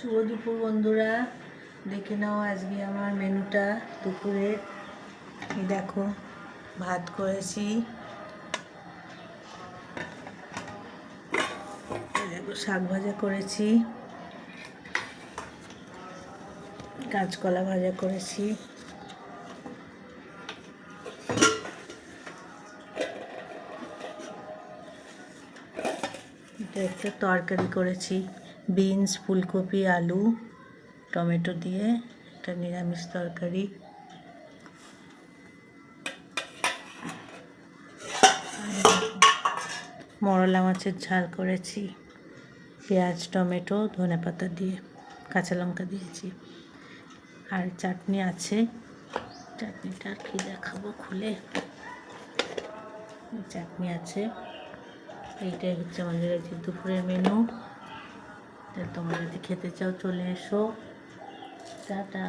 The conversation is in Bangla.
শুভ দুপুর বন্ধুরা, দেখে নাও আজকে আমার মেনুটা দুপুরের। এই দেখো, ভাত করেছি, দেখো শাক ভাজা করেছি, কাঁচকলা ভাজা করেছি, এটা একটা তরকারি করেছি, বিনস, ফুলকপি, আলু, টমেটো দিয়ে একটা নিরামিষ তরকারি। মরলা মাছের ঝাল করেছি, পেঁয়াজ, টমেটো, ধনেপাতা দিয়ে, কাঁচা লঙ্কা দিয়েছি। আর চাটনি আছে, চাটনিটা কি দেখাবো খুলে। চাটনি আছে। এইটাই হচ্ছে আমাদের আজকে দুপুরের মেনু। তোমরা যদি খেতে চাও চলে এসো। টাটা।